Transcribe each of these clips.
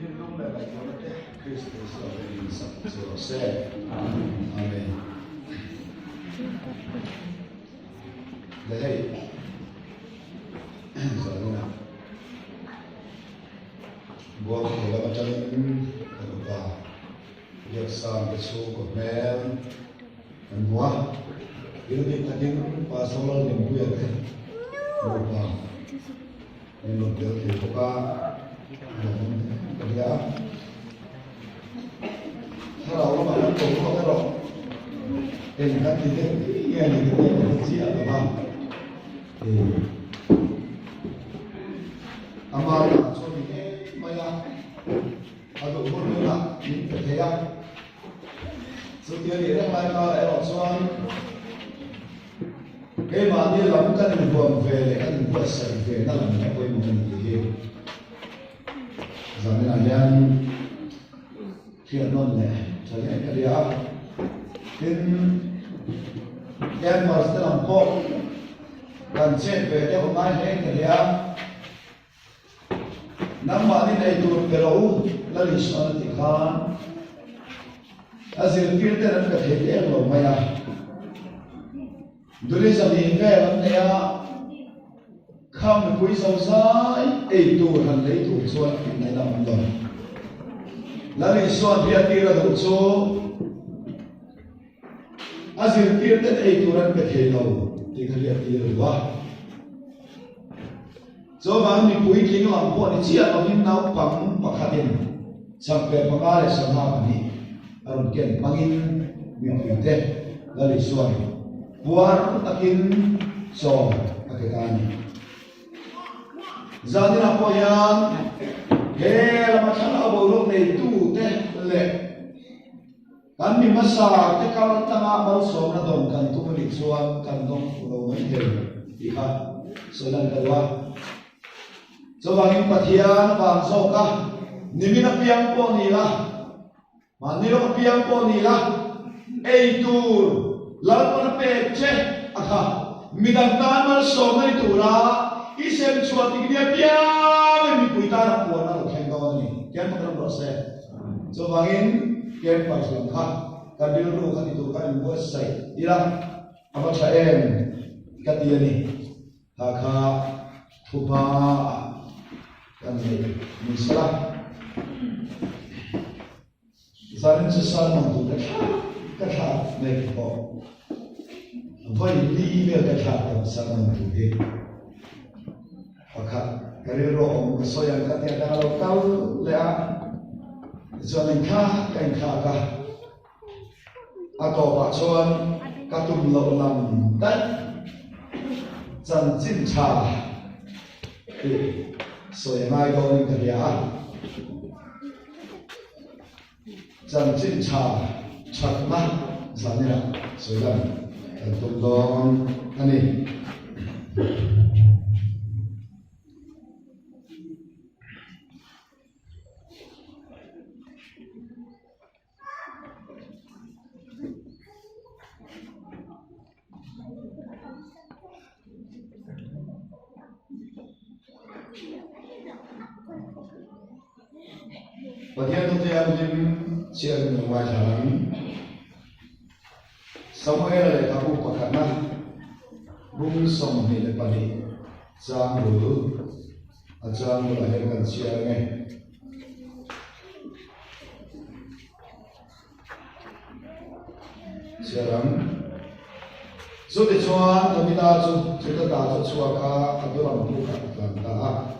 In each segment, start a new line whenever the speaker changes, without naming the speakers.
thiên lúc này lại có cái Christus ở bên sập sửa xe. Amen. Đây giờ thế nào? Buông thì là chân và việc sang cái số của mẹ anh hóa cái việc ta tiếng và sau đó niềm vui đấy một vào nên một điều thì có ba cái gì áถ้าเรามาแล้วผมก็ไม่หรอกเป็นการที่เนี่ยแง่นี่ก็เป็นเสียแต่ว่าอามาชอบอย่างนี้ไม่ละอาดูคนนู้นละนี่เป็นเทียบสุดที่เรื่องอะไรก็ไอ้หลอกส่วนเกี่ยมาเนี่ยเราไม่กันรวมเฟรกันรวมใส่เฟรนั่นแหละไม่ค่อยมองดีจำเป็นอย่างเที่ยวนนเลยใช่ไหมก็เดี๋ยวเป็นแกนมาสเตอร์ลำโพงการเช็ดเฟรเดี๋ยวผมไม่เห็นก็เดี๋ยวน้ำมันนี่ในตัวเปรูแล้วลิชมันติดขันอาศัยฟิลเตอร์นั้นก็เทียบเองหรอกไม่ได้ดูดิสมีแก่วันนี้ข้ามคุยสาวสายไอ้ตัวหันเลยถูกส่วนในลำดอนแล้วในส่วนที่ตีระดับโซ่อาศัยฟิลเตอร์ไอ้ตัวนั้นก็เทียบเราที่เขาเรียกตีระดับโซ่บางมีคุยทิ้งลำพวกนี้เชี่ยเราทิ้งน้ำปังปักขัดดินสังเกตปังอะไรสังหารนี้อารมณ์เก่งปังอินมีฟิลเตอร์แล้วในส่วนบัวตะกินโซ่ตะเกียนjadi apa yang masalah buruk itu teh le kami masa te kalau tengah mau soal dong kan tu beli soal kan dong pulau ini iha soalan kedua coba kita patian bangsa kah nimi nak piang po nila mani nak piang po nila itu lalu mana pece akha midang tamal soal itu lah isem suatu dia biar mi puita nak buat nak keng kawan ni, kian macam proses. So bangin kian pas lengkap, kan dulu kan itu kan buat saya. Ira apa saya katia ni, haka tupa kan ni misalah. Sarin sesal mampu kata mereka. Apa ini dia kata sesal mampu dia. Maka dari roh so yang katanya kalau kau lihat jalan kah atau pacuan katum laulam dan janjin cha so yang ai kau ini kerja janjin cha cakna sana so yang katum dong ani Bagian itu yang siar menguasai Samuel le kamu pakana bung som ni le pali jang lu ajang lu lahirkan siarnya siaran so de chuan tamita chu cheta ta chu chuaka adoram tu ka tlanta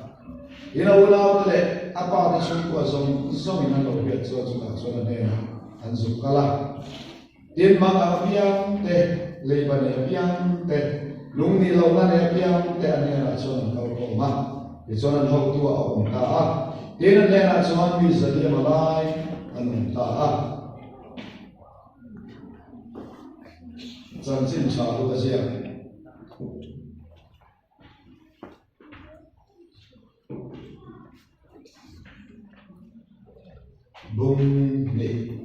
ina ulau le apa de chu ko zom ina lo pet chu ka chu ne an zu kala din ma ka piang te le ba ne piang te lung ni lo na ne piang te ane na chu ka ko ma de chu an ho tu a om ta a din ne na chu an mi za de malai an ta a真正查入的这样，bung ni,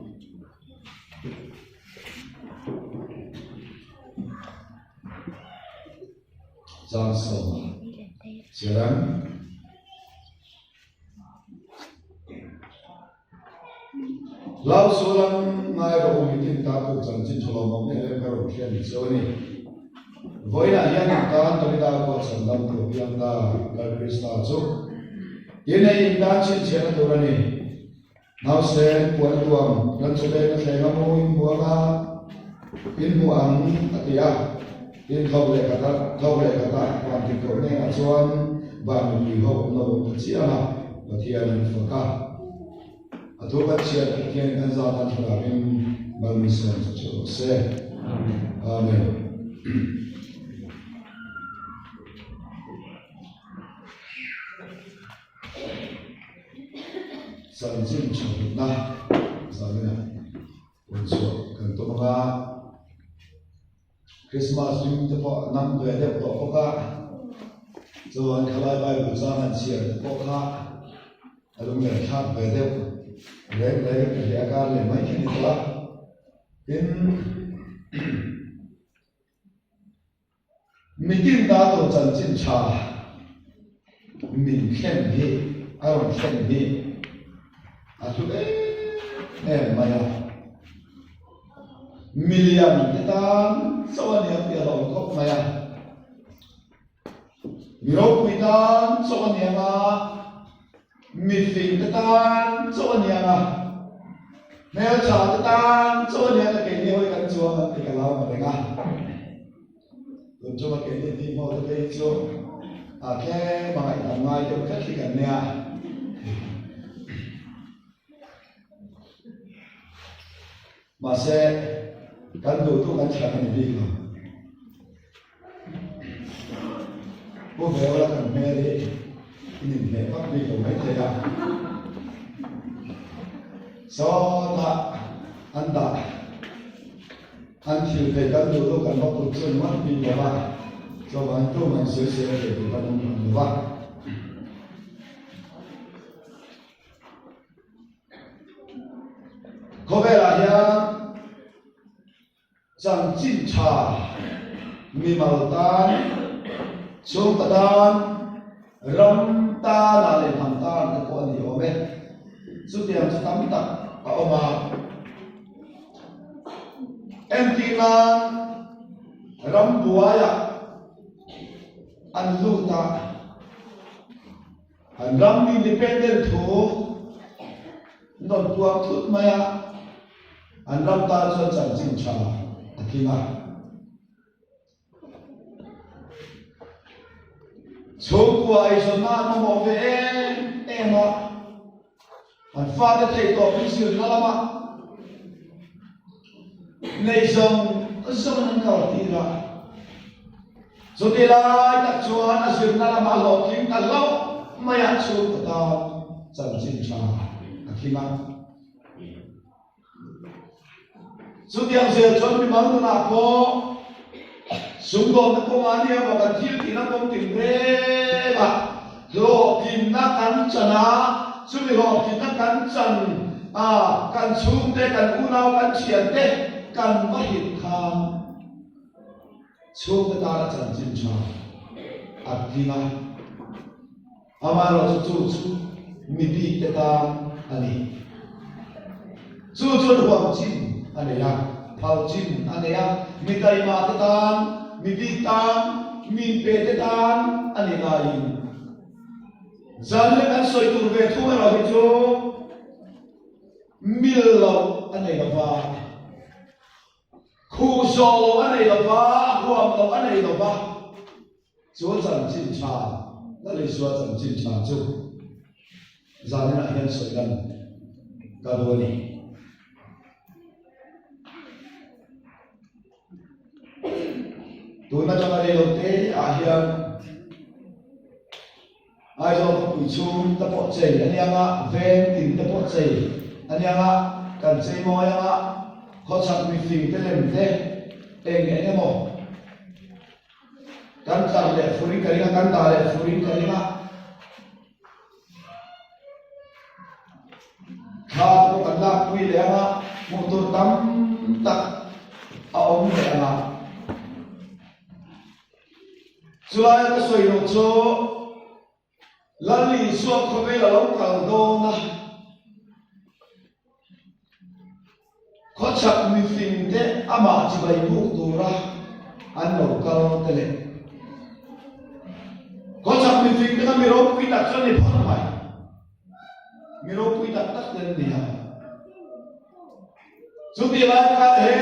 jangan sama, sekarang lao sulam ngai ro mitin ta tu chan chin cholo mong ne le ro khian so ni voina hian ta to da ko chan dam to piang da kal krista chu yene in da chin chen do ra ni now se puan tuam ran chu le na le mo in bua ga in bu ang atia in thau le ka ta quan ti ko ne a chuan ba mi ho no chi ama pathian fo ka Atu kacir kian kan zatan terapin balmisan cucu se. Amin. Sanjim cukup nah, misalnya untuk kantor mga Christmas yung tepo nam dua dep tepo ka, so ang kalay bay bersama siar tepo ka, alung yang khap dua dep. Lấy để ca lấy mấy cái này là đến mình tin đã tổ chân chân cha mình khen đi ai khen đi chú đấy em mà million cái ta số anh em tiền đồng cốc mà nhiều quý ta số anh em mi phim cái tan chỗ nhà à nếu trả cái tan chỗ nhà là cái nhiều cái chùa thì cái lao mà đấy à rồi cho cái gì thì mua cái chùa cái mà lại làm ngay cho các cái nhà mà sẽ cán đồ tu cán trả cái gì rồi bố về là cần mẹ đi nhìn thấy bắt đi của mấy thầy à so ta anh chịu thầy các đồ đâu cần bắt tụt chân mắt đi của bạn cho bạn tu mình sửa để tụi bạn không được bạn có vẻ là hiện rằng chính trà mi màu tan xuống tan ram ta là để làm ta cái con gì ôm ấy, số tiền số tấm tắc ở oma em tin là ram bùa ya anh lu ta anh ram independent thu non tuang thut maya anh ram ta cho chẳng chinh cha tin à số của ai số na nó mò về em mà anh pha để thầy tổ cái sự nó lắm à này xong anh cầu tin rồi số tiền lại đặt cho anh sự nó làm mà lọt kiếm ta lâu mà ăn số của ta chẳng chinh cha khi mà số tiền giờ cho mình mang nó có sung đồn nó công an đi mà cần thiếu thì nó không tìm thế mà lộ tìm nó cắn chân á sung đi lộ tìm nó cắn chân cắn sung thế cắn u nào cắn chiên thế cắn bắt hiện khang sung cái ta là chân chân cha đi mà ama lo chú mi đi cái ta anh chú hoàng chín anh ya phao chín anh ya mi tay mà cái ta mi đi tan mi pe tan anh này dân lên anh soi tu về thu rồi thì chú mil lâu anh này là va khu solo anh này là va huam lâu anh này là va chú dân chín cha đó là chú dân chín cha chú dân lên anh soi gần cả đôi này tôi nói cho anh em thế hiện ai cho các quý chung ta bỏ chạy anh em ạ ven tìm ta bỏ chạy anh em ạ cần chạy mồi anh ạ họ chẳng bị phình cái lên thế anh em ạ cần trả lệ phụ huynh cái này cần trả lệ phụ huynh cái này khá có cần làm quy lệ anh ạ một tổ tắm tắc ông lệ anh ạ July cái soi nốt số lần lì suốt không biết là lúc càng đô na chak mi fin te ama chi bai bu tura an lo kal te le ko chak mi fin te mi ro pui tak chan ni phang mai mi ro pui tak tak ten ni ha chu ti la ka he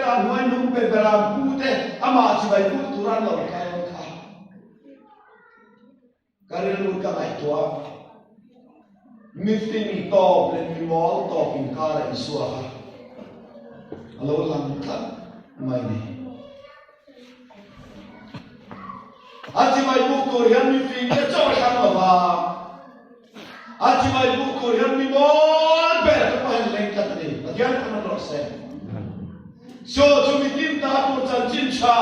ta nuai nu pe bera pu te ama chi bai bu tura lo kal kha kare lu ka mai tua mi fin mi to le mi mol to pin ka ra isua ha alo lang ka mai ni aji mai bu ko yan mi fin ke cho ka ma ba aji mai bu ko yan mi mol be to pa leng ka ni adian ka na ro se so chu mi tin ta ko chan chin cha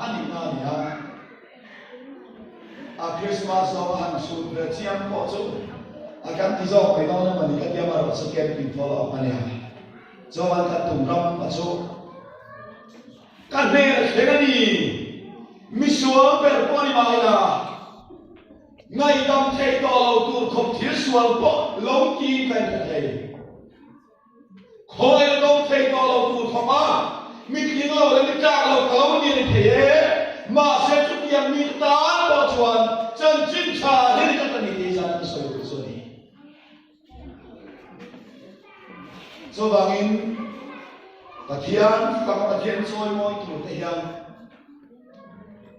ani na ni ha a Christmas lo han su re chiam ko chu akan ti zo pai no na mani ka dia ma ro se ke pin fo lo pa ni ha cho bạn ta tụng rong và số các nơi thế cái gì mi xuống về qua đi mai là ngày đông thầy to lâu tu không thiếu xuống bỏ lâu chi cái thầy khôi đông thầy to lâu tu không á mi tiếng lâu lên mi trả lâu cả lâu đi thế mà sẽ chút tiền mi tán bỏ chuan chân chín trà thế thì các bạn đi ra cái số này so bangin Pathian kang pathian soy moi tu te hian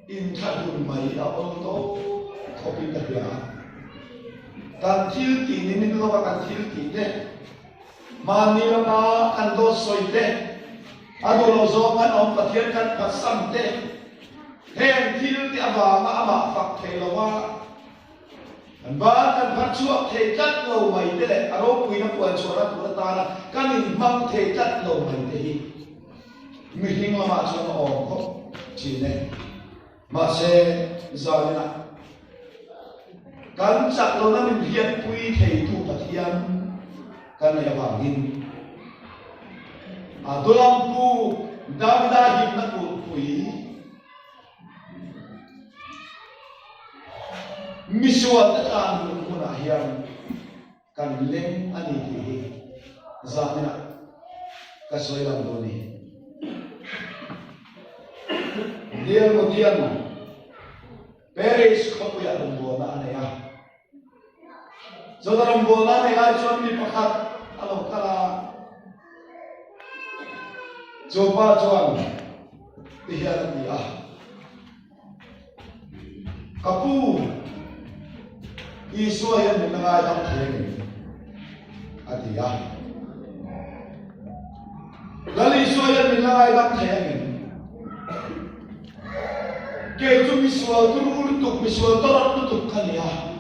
in thadun mai a on to khopin ta ya kan thil ti ni min lo kan thil ti te man ni ma kan do soi te ado lo zo kan om pathian kan pasam te hen thil ti ava ma ama fak the lo wa an ba kan phat chuak the chat lo mai te le aro pui na puan chora tu ta na kan in mang the chat lo mai te hi mi hing la ma chon o ko chi ne ma se zalina kan chak lo na min hiat pui thei tu pathian kan ya ba gin adolam pu davida him na pu pui misua ta kan mun na hiam kan leng ani ti zamina ka soilam do ni dia mutian Paris ko ya rumbo na ne ya so da rumbo na ne ga chon mi pakhat alo kala chopa chuan ti hian ni a kapu Isua yang menengah yang tinggi, adia. Lalu Isua yang menengah yang tinggi, keju misua turun misua torot tutup kalian.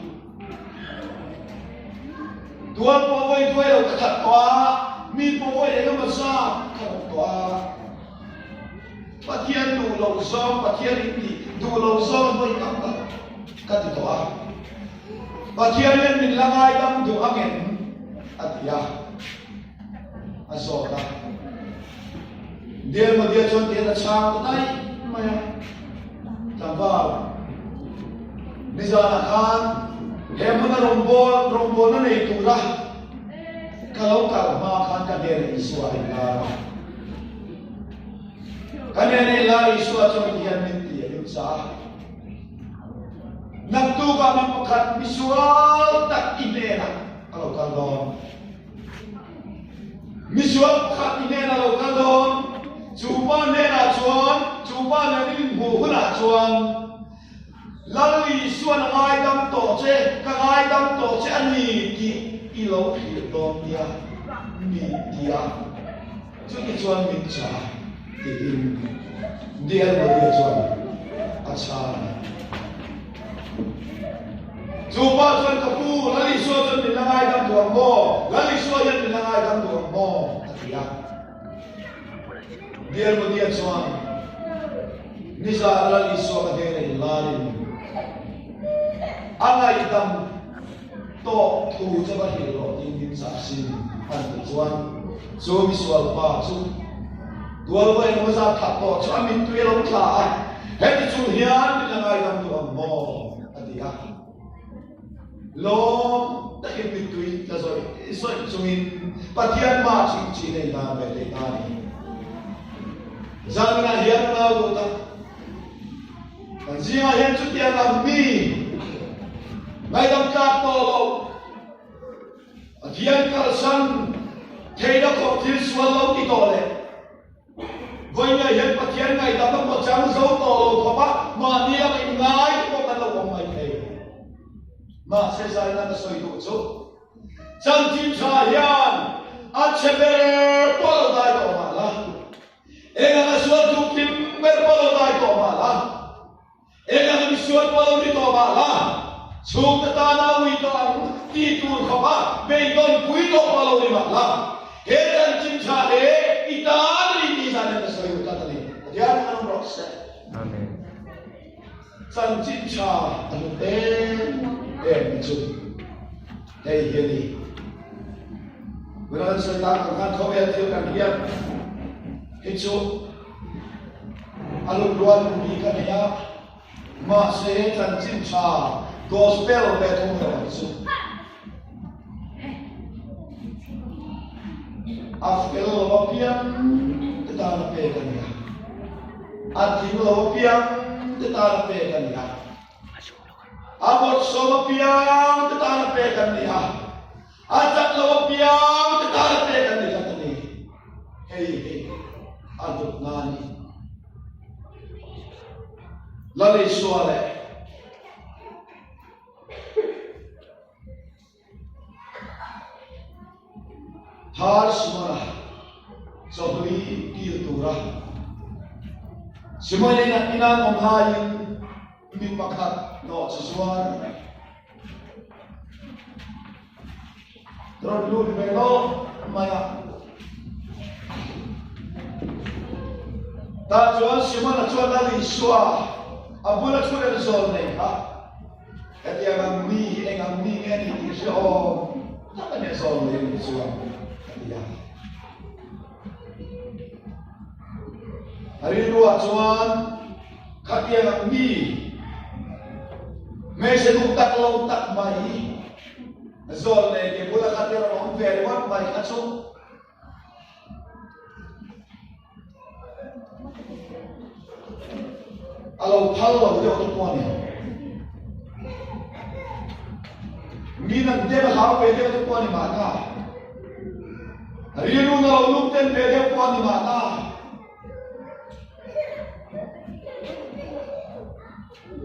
Tuan pawai dua yang ketat tua, mi pawai yang besar ketat tua. Patian dua langsung, patian ini dua langsung boleh kampak ketat tua. Pathian yang min langai dam du angen atia asota dia ma dia chon dia chang tai maya tambal nizana khan hemuna rombo na nei tura kalau kal ma khan ka der iswa ina kanene la iswa chon dia min dia sa Nagtu ka ng pagkat visual tak inena kalau kalon visual pagkat inena kalau kalon cuba nena cuan cuba neni buhuna cuan lalu isuan ngai dam toce kangai dam toce ani ki ilo hilon dia mi dia jadi cuan minca dia dia cuan acara Cuba tuan kapu, lali suah tuan bilangai dam tuan mo, lali suah yang bilangai dam tuan mo, atia. Dia berdia tuan, nisa lali suah kadere lalin. Angai dam to tu coba hilo ingin saksi antu tuan, so visual pa so. Dua yang masa tak to, cuma mintu yang lengkap. Heti cuhian bilangai dam tuan mo, atia. Lo takin bitui la soi soi sungin patian ma ching chi nei na be le ta ni Zan na hian na go ta. Kan zinga hian chu tia na mi. Ngai dam ka to lo. Hian kal san thei da ko thil sual lo ti to le. Voi nga hian pathian ngai dam ko chang zo to lo ko ba ma ni la ngai ko kan lo ko mai thei. Ma se sai na soi tu chu. Chan tim cha hian a chebe to lo dai ko ma la. Ega na sual tu kim mer to lo dai ko ma la. Ega na mi sual to lo ri to ma la. Chung ta na wi to ang ti tu ko ba be don pui to pa lo ri ma la. He chan tim cha he ita ri ti sa na soi ta ta ni. Dia na ro se. Amen. Chan tim cha anu te mi chu. Hey he ni. Bukan sedang kan kau yang tiukan dia, itu, alu dua minggu kan ya, masih tanjim cha, gospel betul itu. Afkel lopian, kita lepekan ya. Ati lopian, kita lepekan ya. Abot lopian, kita lepekan ya. Ajak lawa piang tetap tekan di kata ni. Hei, aduk nani. Lalu suara. Har semua. Sobri diuturah. Semua ini nak inang omhayin mipakat no sesuatu. Terus dulu belok maya. Tak jual semua nak jual dari suah. Abu nak jual dari soal ni, ha? Jadi orang ni ni siapa? Tak ada soal ni suah. Dia. Hari dua cuan, kat dia orang ni. Mesej tak lau tak mai. Zol ne ke pula khatir rom very what mai khachu alo phalo de to poni mina de ha pe de to poni ma na riru na lu ten pe de poni ma na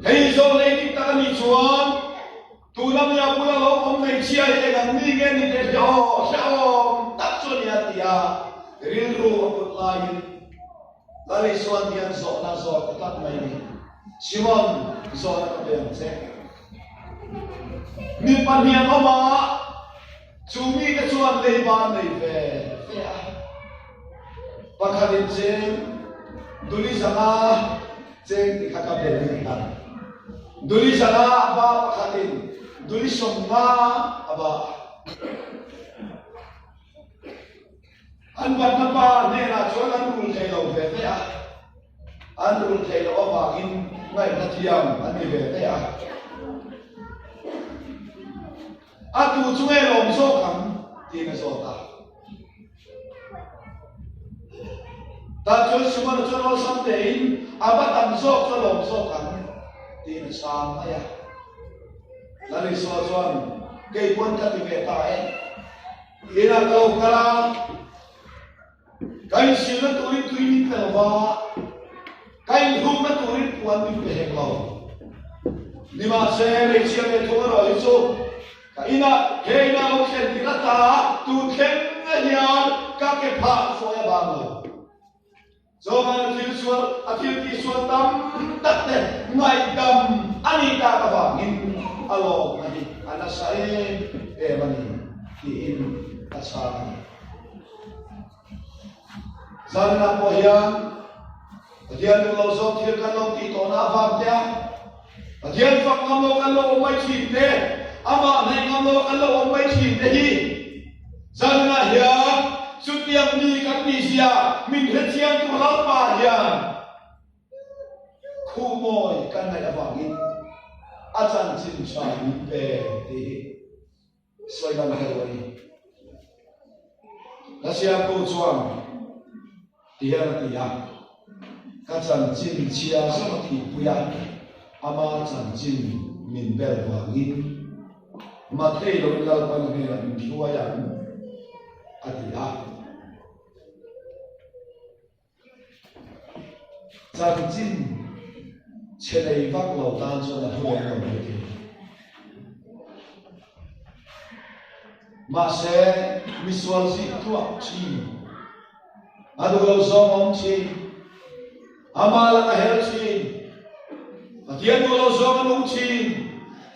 hei zol ne ti ta ni chuan tu nam ya pula lo om nei chia le ga mi ge ni de jo sao tak chu ni atia ril ru aput lain lari suan dian so na so tak mai ni simon so na de se mi pan hian oma chu mi ka chuan le ban nei ve ya pakhalin che duli sanga che ki khaka de ni ta duli sanga ba pakhalin Duli somma aba anbat napa ne na chuan an rul thei lo ve te a an rul thei lo aba in ngai na thiam an ni ve te a atu chunge lom so kam ti na so ta chuan suma chuan lo sam te in aba tam so chuan lom so kam ti na sam aya Lali suan kay pun ka tibe tae ina kau kala kai sila turin tuini pelwa kai hum na turin puan di peheklo lima se le sia le toro iso ina ina lo ken tirata tu ken nya ka ke pha so ya bang so man til suan atil ti suan tam tat te ngai dam ani ta ka bangin alo mani anasai mani in asal zanna pohya adian lo zo thir kan lo ti to na va dia adian fak ngam lo kan lo mai chi te ama nei ngam lo kan lo mai chi te hi zanna ya sutiam ni kan ni sia min hetian tu hal pa ya khu moi kan nai avangin ajan chin cha ni pe ti soi ban ha wani la sia ko chuang ti ha ti ya các chân chín chia số thì bùa ama chân chín mình bèo vàng in mà thấy rồi là quan hệ là mình thuaอย่างadiah chân chín trên đây vác lầu tan cho là thôi là vậy thì mà sẽ visual gì thuốc chi adu lâu zo mong chi ama là cái hell chi và thiên du lâu zo mong chi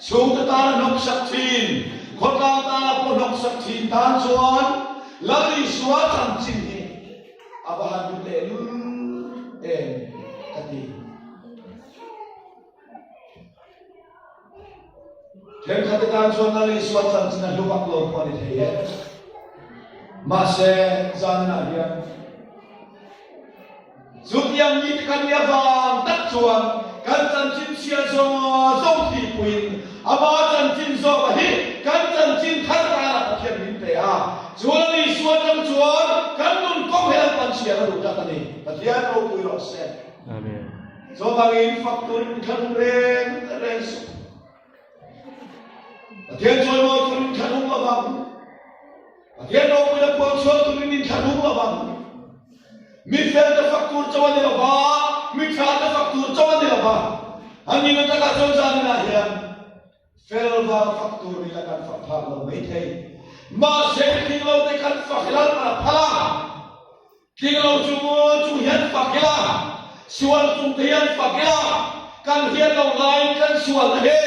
chúng ta nông sắc chi con ta có nông sắc chi tan chuan là đi xóa chân chi abahan du lệ luôn em cái gì Thêm khát tan chuan là đi xóa chân chi là lúc bắt đầu quan hệ mà sẽ gian na hiền giúp yang nhị căn nhà vàng đất chuan căn chân chín chia cho dòng thị quyền ama chân chín do và hít căn chân chín thắt ra là thiên minh tế à chuan đi xóa chân chuan căn nun công hệ pan chia là đủ ra tani và thiên đâu quý lọ sen amen do bangin faktor kan ren thiên joy mo tun kan hung labang thiên đâu quý là quan chuan tun min kan hung labang mi fel da faktur chawan la ba mi kha da faktur chawan la ba ani na ta ka chon jan na hian fel va faktur ni la kan fa pha lo mai thei ma se king lo te kan fa khilal para phala king lo chu hian fa khila sual chu te hian fa khila kan hian lo lai kan sual he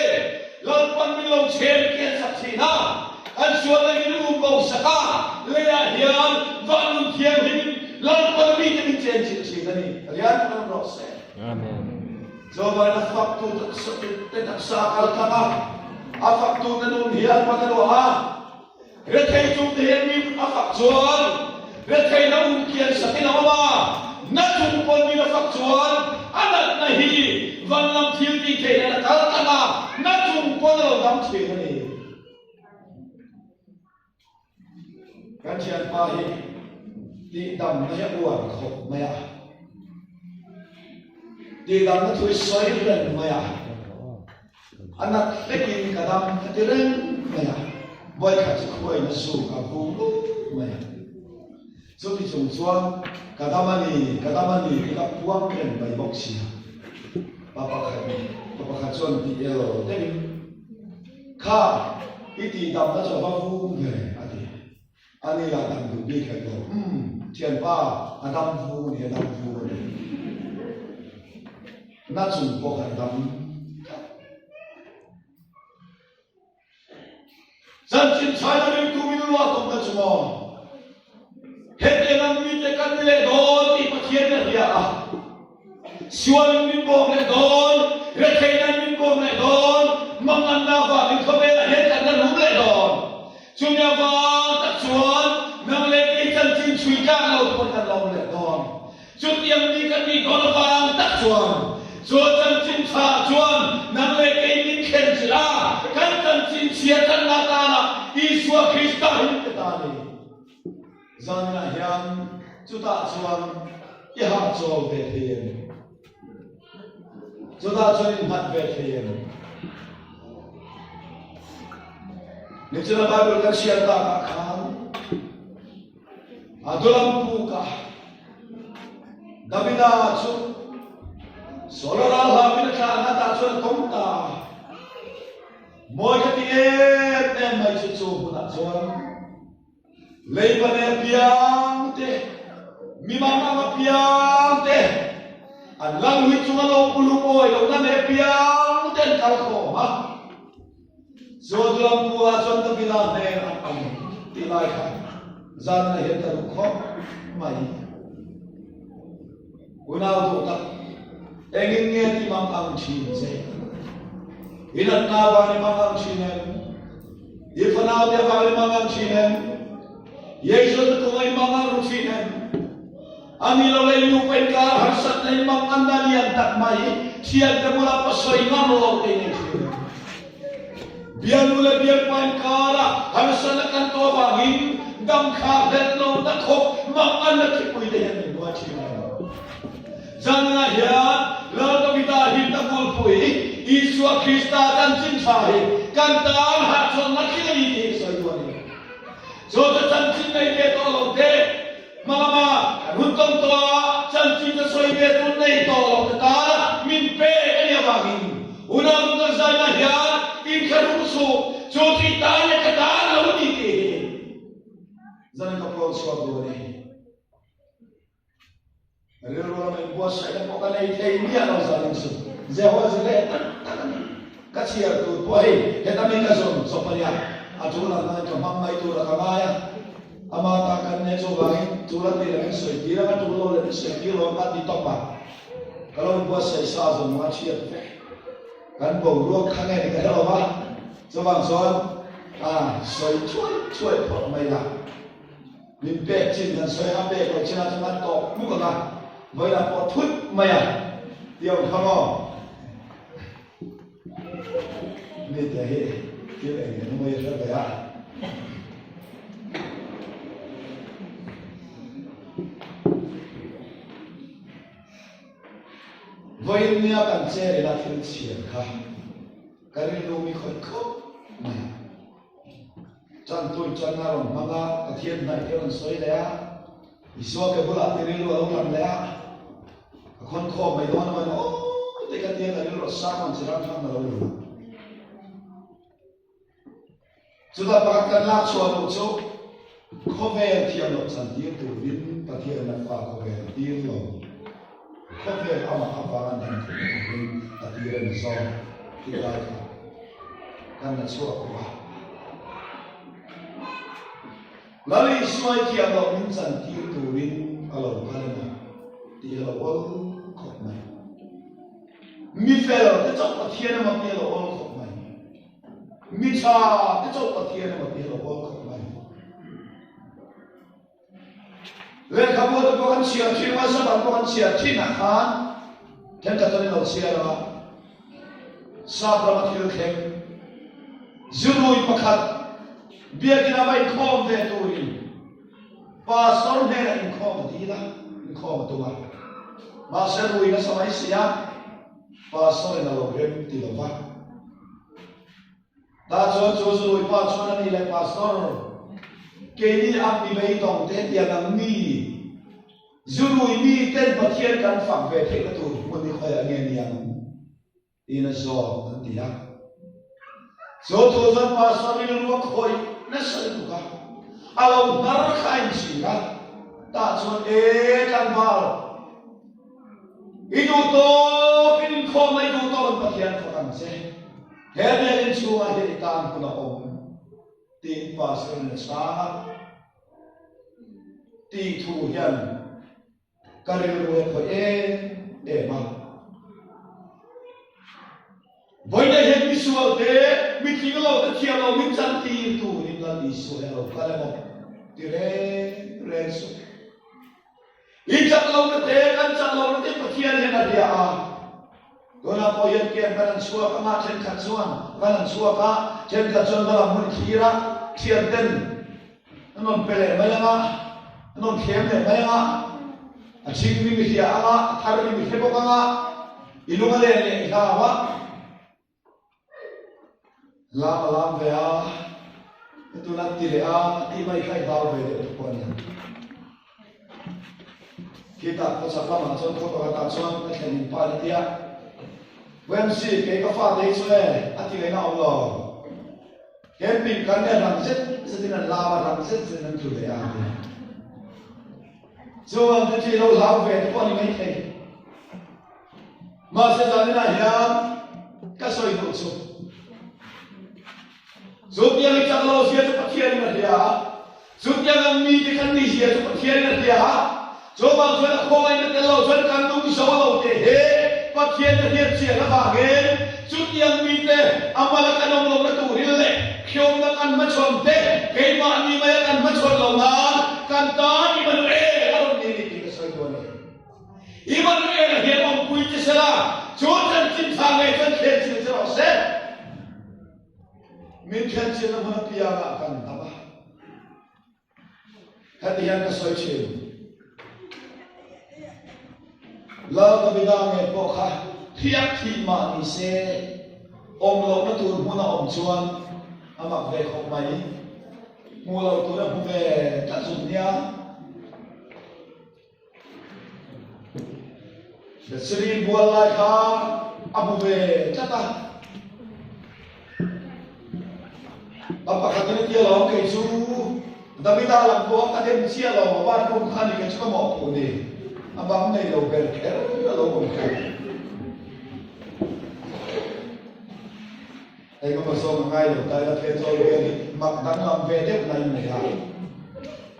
lo pan mi lo chen ke sak thi na an sual la ni lu ko saka le ya hian va nun thiam hin Lalu pada ini mencari cerita ni, lihat dalam proses. Amen. Coba ada faktor tidak sakal kata, faktor tenun hian pada doa. Rekai tu hian ni faktor, rekai na mungkin sakit apa? Na jumpa ni faktor, anak nahi, vanlam filti kena kata na jumpa dalam cerita ni. Kajian pahit. Đi đầm nó sẽ buồn khổ mày à đi đầm nó thui xoay lên mày à anh đặt lấy kim cả đầm cái tiếng lên mày à voi cả chiếc khuy nó sù cả phù mày à số thì trồng chuông cả đầm anh cái gặp quăng lên bảy bọc xì papa khát chuông thì yêu thế đi kha ít đi đầm nó cho bao phù về anh ấy là đầm đủ đi cái đó thiên ba Adam phu ni na chung po Adam san chin chai na ni ku min lo tom na chumo hết nam mi te kan le do ti pa thiên na dia a siwan min bo le don re thai na min bo le don mang an na va ni kho be la hết kan na lu le don chung ya va ta chuan nang le ki chan chin chui ka lo kon kan lo le don chút tiang ni kan ni don vang tak chuan cho chan chin cha chuan nang le ki ni khen chila kan chan chin chia kan na ta na Isua Krista hin ka ta ni zan na hian chu ta chuan i ha cho ve thien chu ta chuan in hat ve thien ni chuna Bible kan share ta ka khan adulam puka Davida chu solora la min kha na ta chu kom ta moi ka ti em mai chu chu na chuan lei ba ne piang te mi ma ma piang te an lang hui chu lo ulu oi lo na ne piang ten kal kho ha so dulam puka chuan Davida ne an ti lai kha zan na hiện ta khó mày unau tu tak engin nghe ti mang ang chin se inat na ba ni mang ang chinen ifanau dia ba ni mang ang chinen yesu tu mai mang ang chinen ami lo le lu pen ka har sat nei mang andalian tak mai sian te mula pasoi ngam lo te ni biar mula biar pen ka la har sat kan to ba hin dam kha det lo ta khop mang an ki pui de hen wa chi rằng là hiện lỡ tôi ta hiện ta buồn phủi Isua Christa tan chim chai can ta hạt chọn nó kia đi thì soi đuôi rồi cho tan chim này về to lòng thế mà hút công to tan chim nó soi về tuần này to lòng ta min pe cái này vào mình unang tôi ra là hiện in khởi rung số cho thì ta này cái ta là đi thì dân các con xóa đuôi này rồi mình mua sắm cái cái này thấy nhiều đâu ra linh sử giờ hoa gì đấy các chị ở tụi tôi hiện tại mình cái dùng số phần à chú là người trong mâm này chú là cái mai à ama ta cần nhớ số vàng chú là tiền cái sợi kia là chú lo là sợi kia lo bắt đi tóc bạc kalau mình mua sợi sa dùng mà chia cần bầu ruộng khang này cái đó mà số vàng số sợi chuối phở mày là mình bẻ chín là sợi áp bẻ còn chín là chúng ta tóc lúc nào với là bỏ thút mày à điều không nên thế cái này nó mới rất là với nia cần chơi để là thiên triển khai cái này nó mới khởi khóc này chân tôi chân nào mà cái thiên này cái con soi đấy Isua cái bữa là tiền luôn làm đấy con kho mày đó nó nói thì cái tiền này nó sao mà chỉ làm thằng nào luôn chúng ta bắt cái lạc xóa một số kho về tiền nó sản tiền từ viên và tiền là phải kho về tiền rồi kho về ao mà ao ăn thành tiền là tiền là sao thì là cái là xóa qua lalu Ismail kia nó mình sản tiền từ viên alo cái này thì là ôn khóc mày mi phèo cái chỗ cái thiên mà kia là ôn khóc mày mi cha cái chỗ cái thiên mà kia là ôn khóc mày lên khám mua được con xìa thiên mà sao bằng con xìa thiên à khan thiên cái tên là xìa là sao mà thiên khem zurui pakhat bia cái nào vậy không về tôi pastor này là không đi là không tu mà sẽ nuôi nó sao ấy xia pastor là lâu rem thì lâu vắt ta cho nuôi pastor này là pastor cái đi ăn đi mấy đồng tiền tiền làm mi nuôi mi tên bát thiên căn phạm về thế cái tu muốn đi khỏi anh em niang đi nó zo anh đi à zo tu dân pastor này nó khỏi nó sẽ tu cả alo nار khai gì cả ta cho căn vào idu to pin kho mai du to ban pathian kho kan se he be in chu a he tam ku na om tin pa se na sa ti thu hian kari ro kho e ma voi na he mi su te mi thi lo ta thia lo mi chan ti tu ni la ti su he lo ka le mo ti re su Ijak lau na te kan chak lau na te pathian he na dia a Gona po yan kian kanan suwa ka ma chen khat suan kanan suwa ka chen khat suan bala mun khira thian ten anon pele mai nga anon khem le mai nga a ching mi mi hia nga thar mi mi hebo nga ilunga le le ka wa lam ve a tu na ti le a ti mai khai dau ve de ko ni kita pasal lama contoh kata cuan kita nimpa dia, wemsi kita kafa deh cuan, ati kena Allah, camping kan dia rangsit, setiap lama rangsit setiap tu dia. Cuan tu lau lau về tu ni mai thay, masa jadi nak yang kasoi tu cu, supaya kita lau siapa tu pakai ni dia, supaya kami kita ni siapa tu pakai ni dia. Coba tuan kau ini kalau tuan kandung sawal oke he, pakian terhiat siapa bagen, cut yang mite, amalan kanong lo berturil le, kiom kan macam te, kema ni maya kan macam longan, kantan iman kalau ni kita saya tuan ni, iman dia mampu itu salah, jodoh cinta ngai kan kecil terus mungkin cinta mana piala akan tambah, hati yang kesucian. la ka bida nge po kha thiak thi ma ni se om lo na tur mu na om chuan amak ve khop mai mu lo tu na bu ve ta zum nia the sri bol lai kha abu ve ta ta apa khatine tia lo ke chu Davida lam po ka dem sia lo ba ko khani ke chu mo ko ni abam nei lo ber ke lo ko ke ai ko so ngai lo ta la fe so ve mak dang lam ve de nai nei la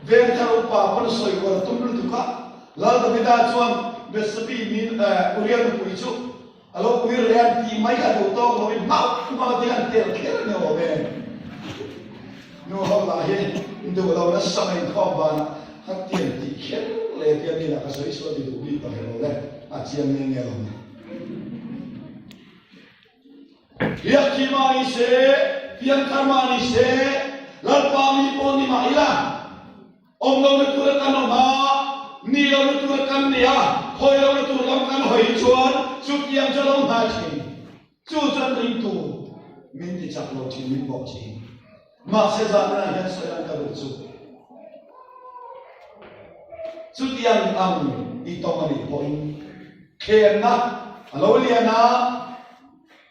ve tha pa pa soi ko tum lu tu ka la Davida chuan be sabi min urian pu chu alo uri rian ti mai ka do to lo ma de an tel ke ne o ve no ho la he ndo lo na sa mai kho ba hat tien ti khen le tien ni la ka soi so di du bi pa lo le a chiam ne ne lo ya ki ma ni se pian kha ma ni se lal pa mi po ni ma ila om lo na tu kan no ma ni lo na tu kan ni a hoi lo na tu lam kan hoi chuan chu pian cho lo ma chi chu chan ring tu min ti chak lo chi min bo chi ma se za na yan so yan ka lu chu tiang ang I tong ani point khem na alo lia na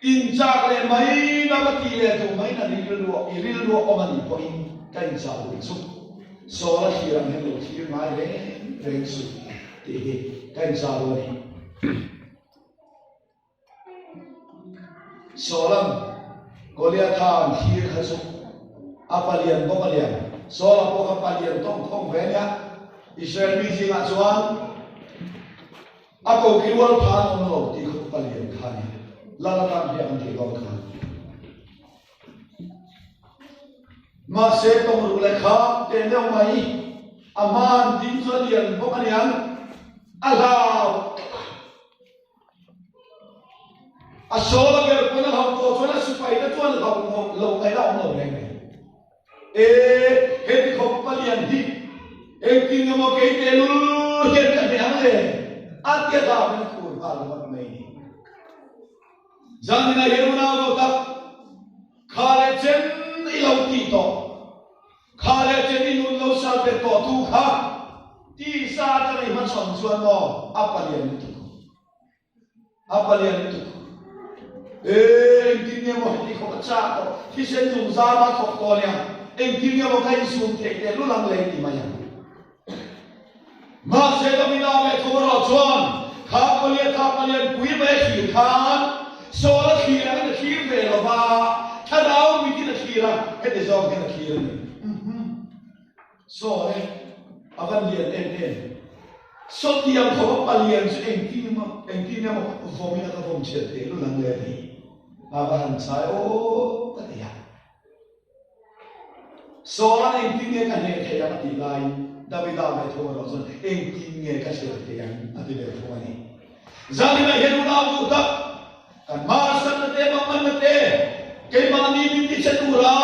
in chak le mai na ma ti le tu mai na ri lu o mani point kai cha lu chu so la hi ram he lu thi mai le reng su ti he kai cha lu ni so lam ko lia than hi kha su apalian bokalian so la po apalian tong khong ve ya Israel mi ji nga chuan ako kiwal phan on lo ti khu apalian khani la la tam he an ti go khan ma se tong ru le kha te ne mai aman din so lian bokalian alao asola ger puna ham ko chona supai ta chuan lo kai la on lo reng heti khopalian hi engking mo ke te lu yen ka ne ame atia da ben kur bal mat mai janina yeruna go tak khale chen ilo ti to khale chen ni nun lo sa pe to tu kha ti sa ta nei man son chuan mo apalian tu engking mo heti kho cha to thi sen jung za ma thok to nya engking mo kai sum te te lu lang le ti maya ma se da mi na me thora chuan kha kolia tha palian pui me khi khan so la khi ra na khi ve lo ba tha dau mi ti na khi ra he de zo ke na khi ra ni so le avan lian en so ti am tho palian chu engking mo vo mi na ka vom che te lu lang le ni avan sai o ta ya so la engking ne ka ne the ya ti lai Davida me thora zon engking nge ka se te yang ati le thoni zali me henu na bu ta kan ma san te ma man te ke ma ni mi ti chatura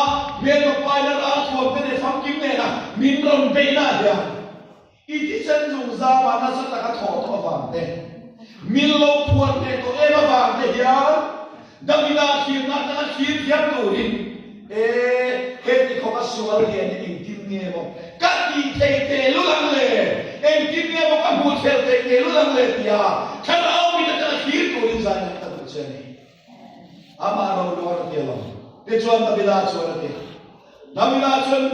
me no pa la ra thwa pe ne fam kim ne na min ron be na ya I ti chan jung za ma na sa ta ka tho wa te min lo puan te to e ma wa te ya Davida khir na ta khir thiam tu rin he ti kho ka sual le ni engking nge mo Kati te lu lang le engking nge mo ka bu te lu lang le tia tharau mi ta khir tu rin za na ta bu che ni ama ro lo ra te lo te chuan Davida chuan te Davida chuan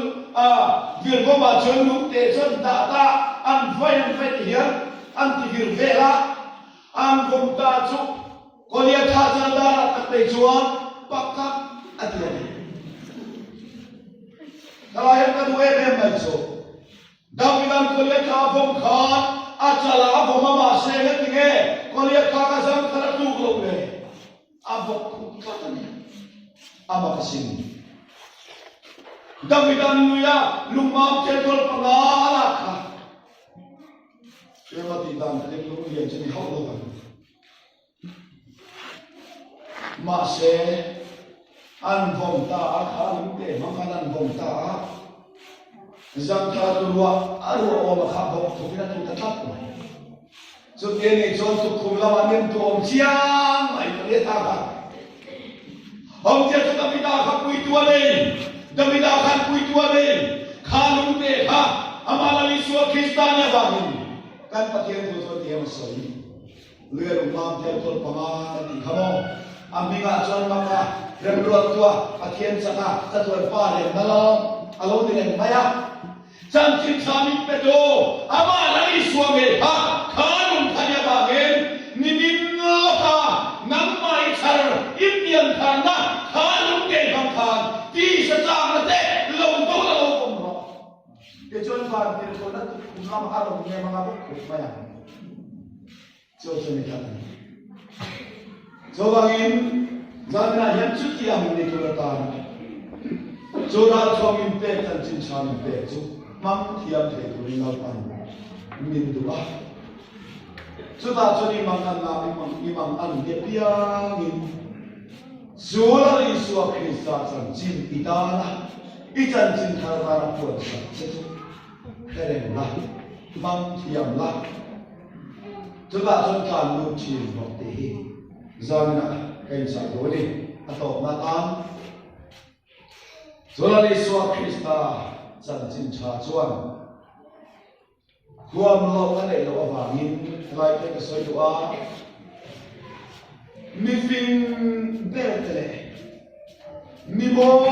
vir ko ba chuan lu te chuan da ta an vai hian an ti vir vela an kom ta chu kolia tha chan da ta te chuan pakka atla kalau yang kedua memang so, Dawidan kuliah kafum khan, acala kafum mama sehat tinggi, kuliah kakazam terlalu global, abok katanya, apa kesini? Dawidan nuya lumam cendol pengalaka, siapa tidak ada lu yang jadi haluan, masih an vom ta khalim te makanan vom ta zam tha tu wa aru o ma kha bo tu na tu ta thap chút tiền này cho tụ khủng long anh em tụ ông chiang mày có biết thà cả ông chia cho David khắc quy tua đây David khắc quy tua đây khá lung tệ khá amala Yeshua Christanya bangin kan pathian tu tu tiang soi lue lung mam tiang tu pama ti khamo aminga chon maka rem ruat tua pathian saka satuan pa le nalo alo ni le maya chan chin sami pedo amala Yeshua me ha khanum thanya bangin nimin ka namai char Indian khana khanum ke bang khan ti sa chang te long to lo kom ro ke chon phan ti ko na kum along nge mga bukuk maya cho ni kan so bangin zanna yan chuti am ni to ta so ra thong in pe tan chin chan pe chu mam thiam the ko ni lau pan min du ba so ta cho ni mang kan na mi mang an de pia ngin Sura Yeshua Krista chan chin itana ichan chin thar thar po sa chetu keren la mang thiam la chúng ta trong toàn lưu truyền một tỷ dân cảnh sát đối đi tổ na tam Sura Yeshua Krista chan chin cha chuan huam lo ka le lo awangin lai ke soi dua mi fin berte mi mol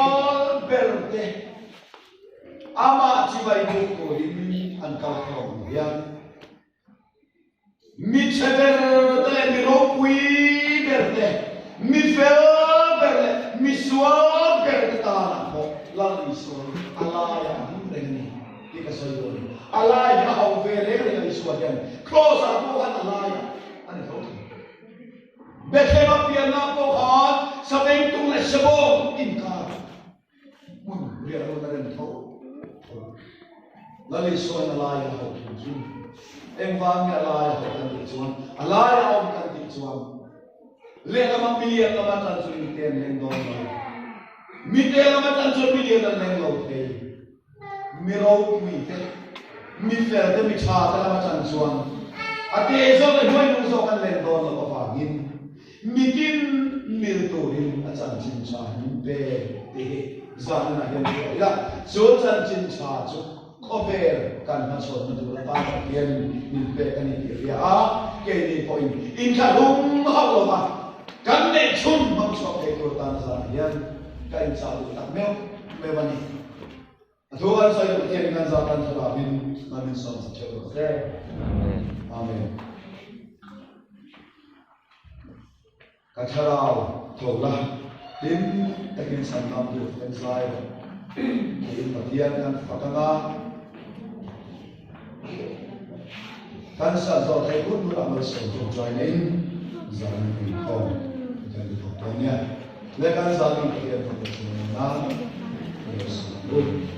berte ama chi vai bu ko in an ka thong yan mi cheder tele mi rokui berte mi fel berte mi suwa berte ta na ko la ni so ala ya himreni ti ka soi do ala ya au ve le le so yan close up ko ala ya ani thong Bekhema piana po khan sabeng tung na sabong inka mun ria ro na ren tho lali so na la ya ho chu em wang ya la ya ho kan ti chuan ala ya om kan ti chuan le ka ma million ka ma tan chu ni ten leng do mi te ka ma tan chu million na leng lo the mi ro mi te mi fer te mi cha ka ma tan chuan ate zo le hoi nu zo kan leng do lo pa ngin mitin mirturin acan cinca himpe te zan na yan ila so can cinca chu koper kan na so na tu ta yan himpe kan ni ya a ke ni point in ka lum ha lo ma kan ne chun mang so ke ko tan sa yan kan sa lu ta me wani tu an sa yo ke kan za tan sa bin na min so sa che ko amen Kacharau thola tin takin sanam du pensai tin patian kan fakanga kan sa zo thai put nu amal so to join in zan ni ko kan du to nya le kan sa ni patian to na yes good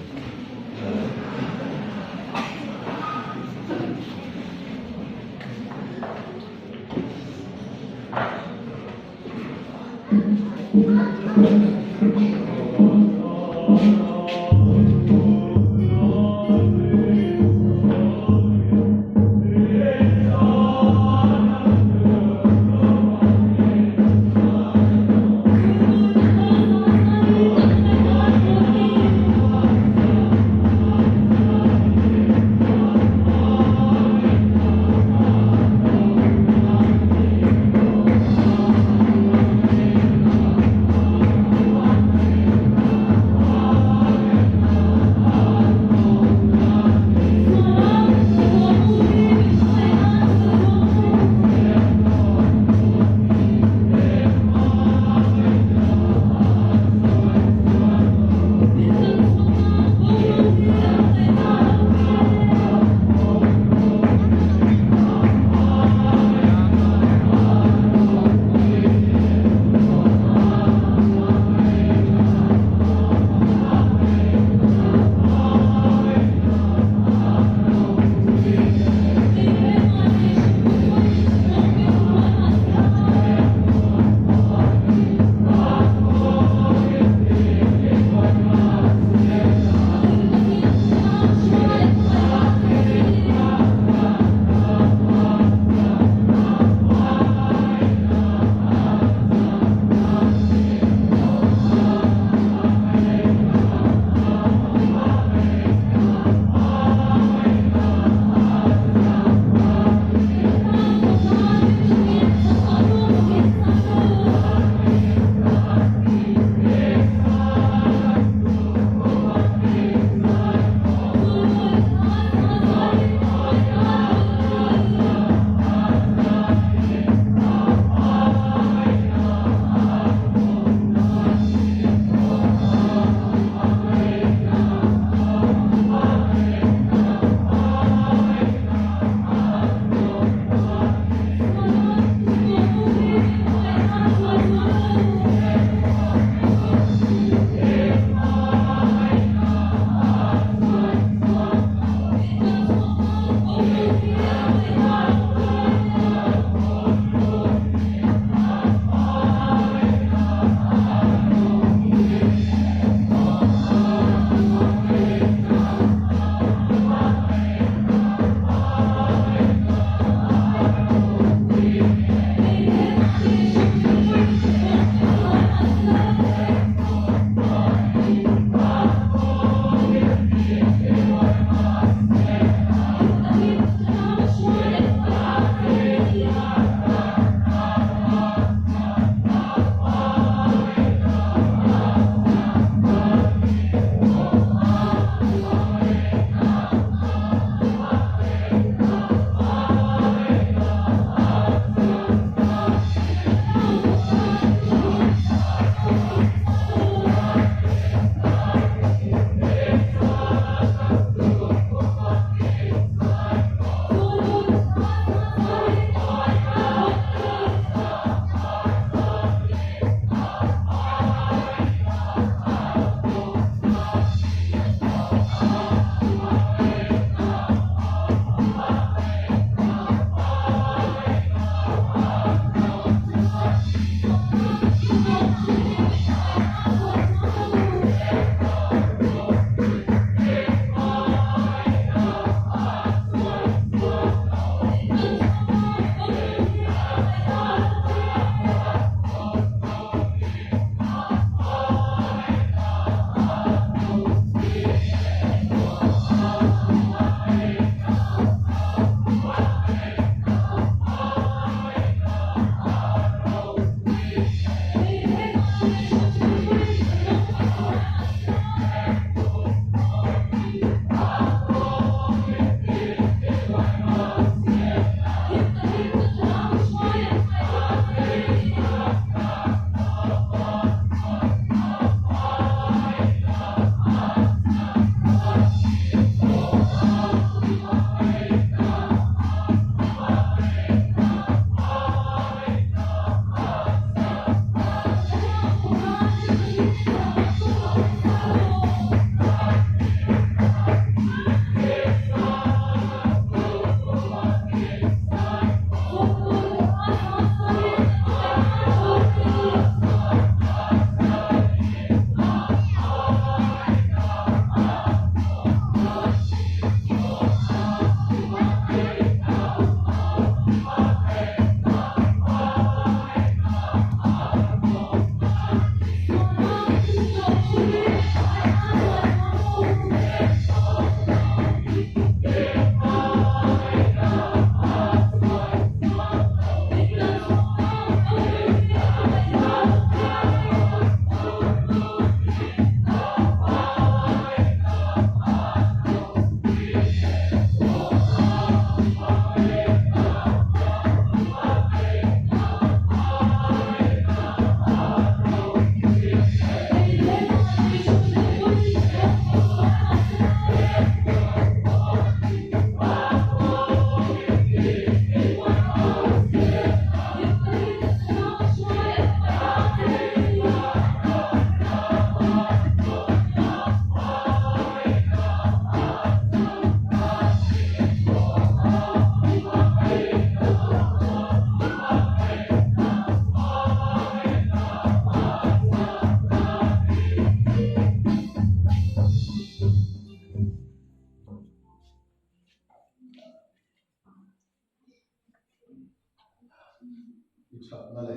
na le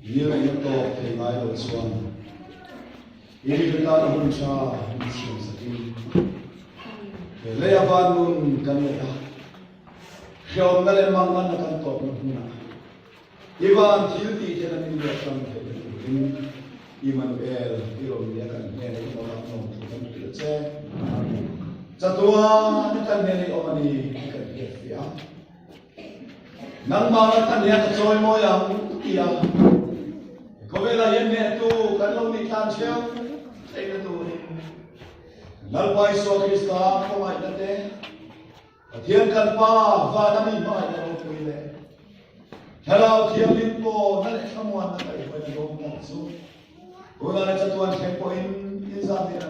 nhiều những tổ thì ngay đầu xuân ini kita nak cha mission sakit để lấy avan nun kan le khiom na le mang na kan top na ivan thil ti te na min ya sam ke Immanuel irom ya kan ne le ko na no kan ti che chatua kan ne le o mani kan ke ya nang ma kan ya choi mo ya ya có vẻ là yên nhẹ tu cần lâu đi tan treo đây là tu nal pai so Krista có ai đã thế thiên cần pa và năm mình mai là một người lệ hello thiên linh po nãy không muốn là phải phải đi công tác số hôm nay chắc tuần thêm po in ra thì là